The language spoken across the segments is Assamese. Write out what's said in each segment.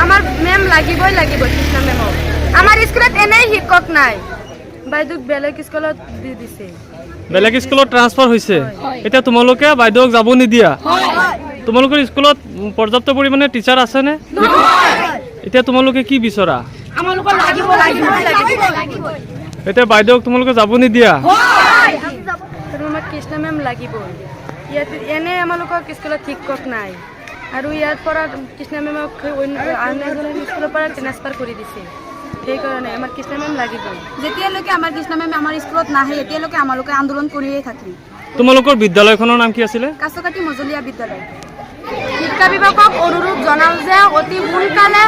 আমার মেম লাগিবই লাগিব কৃষ্ণ মেমক। আমার স্কুলত এনেই শিক্ষক নাই, বাইদেউক বেলেগ স্কুলত দি দিছে। বেলেগ স্কুলত ট্ৰান্সফাৰ হৈছে, এতিয়া তোমালোকে বাইদেউক যাব নিদিয়া? তোমালোকৰ স্কুলত পৰ্যাপ্ত পৰিমাণে টিচাৰ আছেনে? এতিয়া তোমালোকে কি বিচৰা? এতিয়া বাইদেউক তোমালোকে যাব নিদিয়া? আমাক কৃষ্ণ মেম লাগিবই। ইয়াত এনে আমালোকক স্কুলত শিক্ষক নাই, আৰু ইয়াৰ পৰা কৃষ্ণ মেমক আন এজনৰ স্কুলৰ পৰা ট্ৰান্সফাৰ কৰি দিছে। সেইকাৰণে আমাৰ কৃষ্ণ মেম লাগিবই। যেতিয়ালৈকে আমাৰ কৃষ্ণ মেম আমাৰ স্কুলত নাহে এতিয়ালৈকে আমালোকে আন্দোলন কৰিয়ে থাকিম। তোমালোকৰ বিদ্যালয়খনৰ নাম কি আছিলে? কাছকাটি মজলীয়া বিদ্যালয়। শিক্ষা বিভাগক অনুৰোধ জনাওঁ যে অতি সোনকালে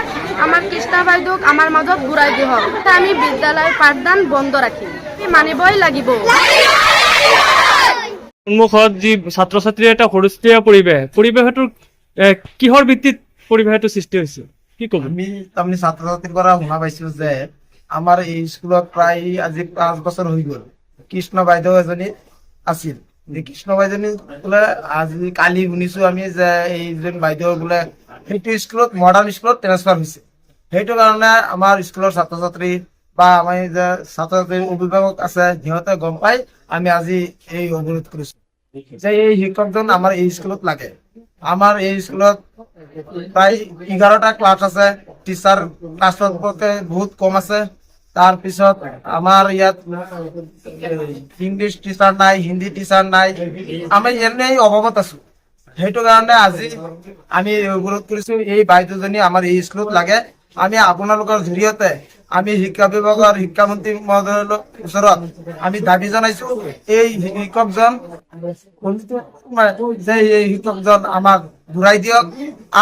আমাৰ কৃষ্ণ বাইদেউক আমাৰ মাজত ঘূৰাই দিয়ক। আমি বিদ্যালয়ৰ পাঠদান বন্ধ ৰাখিম, মানিবই লাগিব। সন্মুখত যি ছাত্ৰ ছাত্ৰীৰ এটা হুলস্থুলীয়া পৰিৱেশটোৰ কিহৰ ভিত্তিত পৰিৱেশটো সৃষ্টি হৈছে কি ক'ব? আমি তাৰমানে ছাত্ৰ ছাত্ৰীৰ পৰা শুনা পাইছো যে আমাৰ এই স্কুলত প্ৰায় আজি 5 বছৰ হৈ গ'ল কৃষ্ণ বাইদেউ এজনী আছিল। কৃষ্ণ বাইদেউ বোলে আজি কালি শুনিছো আমি যে এইজন বাইদেউ বোলে সেইটো স্কুলত মডাৰ্ণ স্কুলত ট্ৰান্সফাৰ হৈছে। সেইটো কাৰণে আমাৰ স্কুলৰ ছাত্ৰ ছাত্ৰী বা আমাৰ যে ছাত্ৰ ছাত্ৰীৰ অভিভাৱক আছে সিহঁতে গম পাই আমি আজি এই অৱৰোধ কৰিছো যে এই শিক্ষকজন আমাৰ এই স্কুলত লাগে। আমাৰ এই স্কুলত প্ৰায় 11টা ক্লাছ আছে, টিচাৰ ক্লাছৰ বহুত কম আছে। তাৰপিছত আমাৰ ইয়াত ইংলিছ টিচাৰ নাই, হিন্দী টিচাৰ নাই, আমি এনেই অভাৱত আছো। সেইটো কাৰণে আজি আমি অৱৰোধ কৰিছো এই বাইদেউজনী আমাৰ এই স্কুলত লাগে। আমি আপোনালোকৰ জৰিয়তে আমি শিক্ষা বিভাগৰ শিক্ষামন্ত্ৰী মহোদয়ৰ ওচৰত আমি দাবী জনাইছো এই শিক্ষকজন যে এই শিক্ষকজন আমাক ঘূৰাই দিয়ক,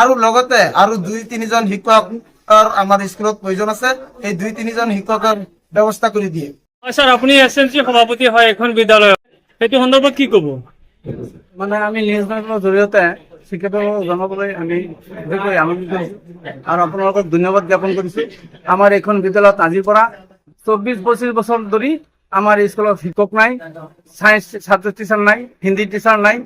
আৰু লগতে আৰু 2-3জন শিক্ষক আমাৰ স্কুলত প্ৰয়োজন আছে, এই 2-3জন শিক্ষকৰ ব্যৱস্থা কৰি দিয়ে। হয় ছাৰ, আপুনি SMC সভাপতি হয় এখন বিদ্যালয়ত, সেইটো সন্দৰ্ভত কি ক'ব? মানে আমি নিউজ লাইভৰ জৰিয়তে শিক্ষিত জনাবলৈ আমি বিশেষকৈ আনন্দিত হৈছো আৰু আপোনালোকক ধন্যবাদ জ্ঞাপন কৰিছো। আমাৰ এইখন বিদ্যালয়ত আজিৰ পৰা 24-25 বছৰ ধৰি আমাৰ স্কুলত শিক্ষক নাই, ছায়েন্স ছাবজেক্ট টিচাৰ নাই, হিন্দী টিচাৰ নাই।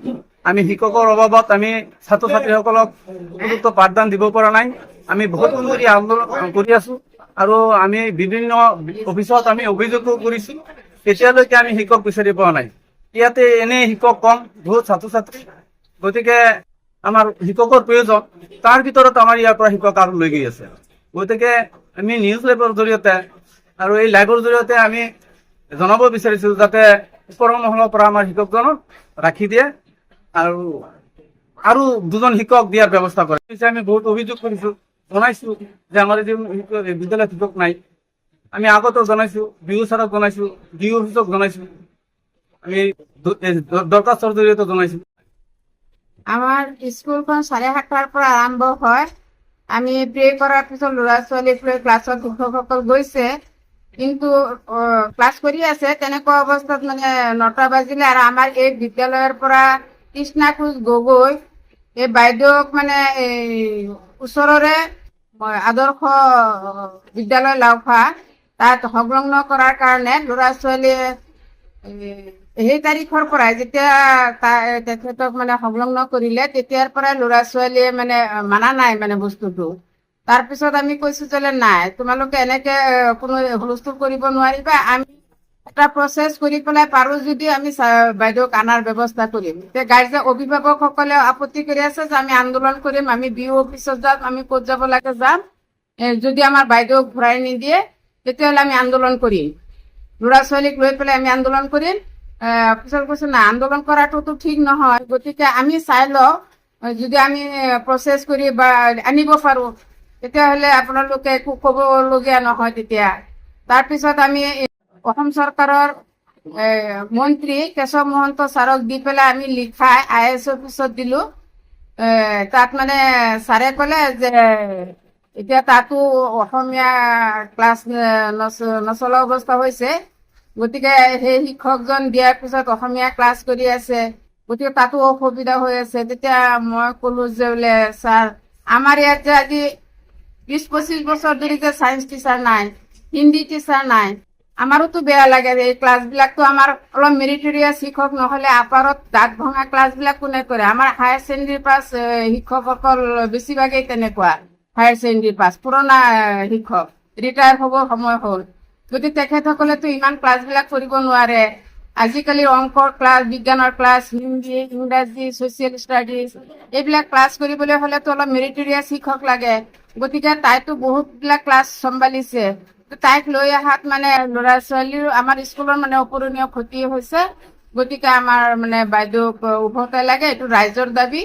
আমি শিক্ষকৰ অভাৱত আমি ছাত্ৰ ছাত্ৰীসকলক উপযুক্ত পাঠদান দিব পৰা নাই। আমি বহুত দিন ধৰি আন্দোলন কৰি আছো আৰু আমি বিভিন্ন অফিচত আমি অভিযোগো কৰিছো, এতিয়ালৈকে আমি শিক্ষক বিচাৰি পোৱা নাই। ইয়াতে এনে শিক্ষক কম, বহুত ছাত্ৰ ছাত্ৰী, গতিকে আমাৰ শিক্ষকৰ প্ৰয়োজন। তাৰ ভিতৰত আমাৰ ইয়াৰ পৰা শিক্ষক আৰু লৈ গৈ আছে। গতিকে আমি নিউজ লাইভৰ জৰিয়তে আৰু এই লাইভৰ জৰিয়তে আমি জনাব বিচাৰিছো যাতে ওপৰৰ মহলৰ পৰা আমাৰ শিক্ষকজনক ৰাখি দিয়ে আৰু 2জন শিক্ষক দিয়াৰ ব্যৱস্থা কৰে। আমি বহুত অভিযোগ কৰিছো, জনাইছো যে আমাৰ বিদ্যালয়ত শিক্ষক নাই। আমি আগতেও জনাইছো, বিহু ছাৰক জনাইছো, ডিঅ অফিচক জনাইছো, আমি দৰখাস্তৰ জৰিয়তে জনাইছো। আমাৰ স্কুলখন 7:30টাৰ পৰা আৰম্ভ হয়। আমি প্ৰে কৰাৰ পিছত ল'ৰা ছোৱালী ক্লাছত শিক্ষকসকল গৈছে, কিন্তু ক্লাছ কৰি আছে। তেনেকুৱা অৱস্থাত মানে 9টা বাজিলে আৰু আমাৰ এই বিদ্যালয়ৰ পৰা কৃষ্ণা কোচ গগৈ এই বাইদেউক মানে এই ওচৰৰে আদৰ্শ বিদ্যালয় লাওখোৱা তাত সংলগ্ন কৰাৰ কাৰণে ল'ৰা ছোৱালীয়ে সেই তাৰিখৰ পৰাই যেতিয়া তেখেতক মানে সংলগ্ন কৰিলে তেতিয়াৰ পৰাই ল'ৰা ছোৱালীয়ে মানে মানা নাই মানে বস্তুটো। তাৰপিছত আমি কৈছো যে নাই, তোমালোকে এনেকে কোনো হুলস্থুল কৰিব নোৱাৰিবা, আমি এটা প্ৰচেছ কৰি পেলাই পাৰো যদি আমি বাইদেউক আনাৰ ব্যৱস্থা কৰিম। গাৰ্জেন অভিভাৱকসকলে আপত্তি কৰি আছে যে আমি আন্দোলন কৰিম, আমি বিঅ অফিচত যাম, আমি ক'ত যাব লাগে যাম, যদি আমাৰ বাইদেউক ঘূৰাই নিদিয়ে তেতিয়াহ'লে আমি আন্দোলন কৰিম, ল'ৰা ছোৱালীক লৈ পেলাই আমি আন্দোলন কৰিম। পিছত কৈছে না, আন্দোলন কৰাটোতো ঠিক নহয়, গতিকে আমি চাই লওঁ যদি আমি প্ৰচেছ কৰি বা আনিব পাৰো তেতিয়াহ'লে আপোনালোকে একো ক'বলগীয়া নহয় তেতিয়া। তাৰপিছত আমি অসম চৰকাৰৰ মন্ত্ৰী কেশৱ মহন্ত ছাৰক দি পেলাই আমি লিখাই IAS অফিচত দিলো। তাত মানে ছাৰে ক'লে যে এতিয়া তাতো অসমীয়া ক্লাছ নচলা অৱস্থা হৈছে, গতিকে সেই শিক্ষকজন দিয়াৰ পিছত অসমীয়া ক্লাছ কৰি আছে, গতিকে তাতো অসুবিধা হৈ আছে। তেতিয়া মই ক'লো যে বোলে ছাৰ, আমাৰ ইয়াত যে আজি 20-25 বছৰ ধৰি যে ছায়েন্স টিচাৰ নাই, হিন্দী টিচাৰ নাই, আমাৰোতো বেয়া লাগে যে এই ক্লাছবিলাকতো আমাৰ অলপ মেৰিটৰিয়াছ শিক্ষক নহ'লে আপাৰত দাঁত ভঙা ক্লাছবিলাক কোনে কৰে? আমাৰ হায়াৰ ছেকেণ্ডেৰী পাছ শিক্ষকসকল বেছিভাগেই তেনেকুৱা হায়াৰ ছেকেণ্ডেৰী পাছ পুৰণা শিক্ষক ৰিটায়াৰ হ'ব সময় হ'ল। গতিকে তেখেতসকলেতো ইমান ক্লাছবিলাক কৰিব নোৱাৰে। আজিকালি অংকৰ ক্লাছ, বিজ্ঞানৰ ক্লাছ, হিন্দী, ইংৰাজী, ছ'চিয়েল ষ্টাডিজ এইবিলাক ক্লাছ কৰিবলৈ হ'লেতো অলপ মেৰিটৰিয়াছ শিক্ষক লাগে। গতিকে তাইতো বহুতবিলাক ক্লাছ চম্ভালিছে। তাইক লৈ অহাত মানে ল'ৰা ছোৱালীৰ আমাৰ স্কুলৰ মানে অপূৰণীয় ক্ষতি হৈছে। গতিকে আমাৰ মানে বাইদেউক উভতাই লাগে, এইটো ৰাইজৰ দাবী,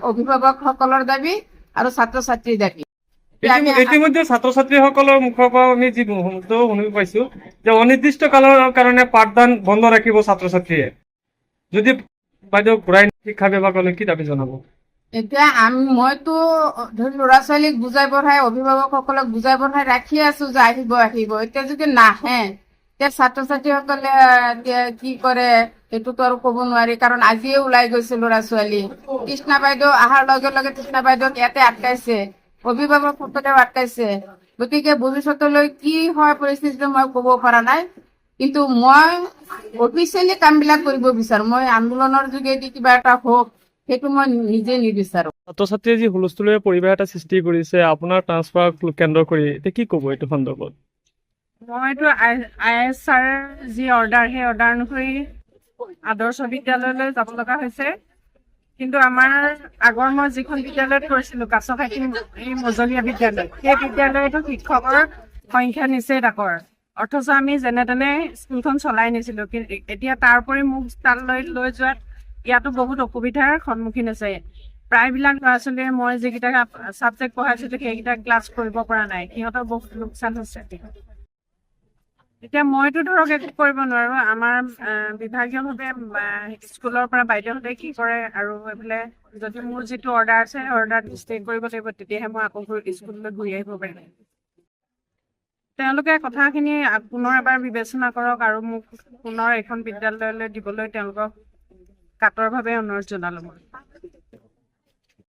অভিভাৱকসকলৰ দাবী আৰু ছাত্ৰ ছাত্ৰীৰ দাবী। ইতিমধ্যে ছাত্ৰ ছাত্ৰীসকলৰ মুখৰ পৰা আমি যি মুহূৰ্ত শুনিব পাইছো যে অনিৰ্দিষ্ট কালৰ কাৰণে পাঠদান বন্ধ ৰাখিব ছাত্ৰ ছাত্ৰীয়ে। যদি বাইদেউ ঘূৰাই শিক্ষা বিভাগলৈ কি দাবী জনাব? এতিয়া মইতো ধৰি ল'ৰা ছোৱালীক বুজাই পঢ়াই অভিভাৱকসকলক বুজাই পঢ়াই ৰাখি আছো যে আহিব আহিব। এতিয়া যদি নাহে এতিয়া ছাত্ৰ ছাত্ৰীসকলে এতিয়া কি কৰে সেইটোতো আৰু ক'ব নোৱাৰি, কাৰণ আজিয়ে ওলাই গৈছে ল'ৰা ছোৱালী। কৃষ্ণা বাইদেউ অহাৰ লগে লগে কৃষ্ণা বাইদেউক ইয়াতে আটকাইছে, অভিভাৱকসকলেও আটকাইছে। গতিকে ভৱিষ্যতলৈ কি হয় পৰিস্থিতিটো মই ক'ব পৰা নাই, কিন্তু মই অফিচিয়েলি কামবিলাক কৰিব বিচাৰো। মই আন্দোলনৰ যোগেদি কিবা এটা হওক সেইটো মই নিজে নিবিচাৰো। ছাত্ৰ ছাত্ৰীয়ে যি হুলস্থুলীয়া পৰিৱেশ এটা সৃষ্টি কৰিছে আপোনাৰ ট্ৰান্সফাৰ কেন্দ্ৰ কৰি, এতিয়া কি ক'ব এইটো সন্দৰ্ভত? মইতো IAS ছাৰৰ যি অৰ্ডাৰ সেই অৰ্ডাৰ অনুসৰি আদৰ্শ বিদ্যালয়লৈ যাব লগা হৈছে। কিন্তু আমাৰ আগৰ মই যিখন বিদ্যালয়ত কৰিছিলো কাছখাটি এই মজলীয়া বিদ্যালয়, সেই বিদ্যালয়তো শিক্ষকৰ সংখ্যা নিচেই তাকৰ, অথচ আমি যেনে তেনে স্কুলখন চলাই নিছিলো। কিন্তু এতিয়া তাৰ উপৰি মোক তালৈ লৈ যোৱাত ইয়াতো বহুত অসুবিধাৰ সন্মুখীন হৈছে। প্ৰায়বিলাক ল'ৰা ছোৱালীয়ে মই যিকেইটা ছাবজেক্ট পঢ়াইছিলো সেইকেইটা ক্লাছ কৰিব পৰা নাই, সিহঁতৰ বহুত লোকচান হৈছে। এতিয়া মইতো ধৰক একো কৰিব নোৱাৰো, আমাৰ বিভাগীয়ভাৱে স্কুলৰ পৰা বাইদেউহঁতে কি কৰে, আৰু এইফালে যদি মোৰ যিটো অৰ্ডাৰ আছে অৰ্ডাৰটো ষ্টে কৰিব লাগিব, তেতিয়াহে মই আকৌ স্কুললৈ ঘূৰি আহিব পাৰিম। তেওঁলোকে কথাখিনি পুনৰ এবাৰ বিবেচনা কৰক আৰু মোক পুনৰ এখন বিদ্যালয়লৈ দিবলৈ তেওঁলোকক কাতৰভাৱে অনুৰোধ জনালো মই।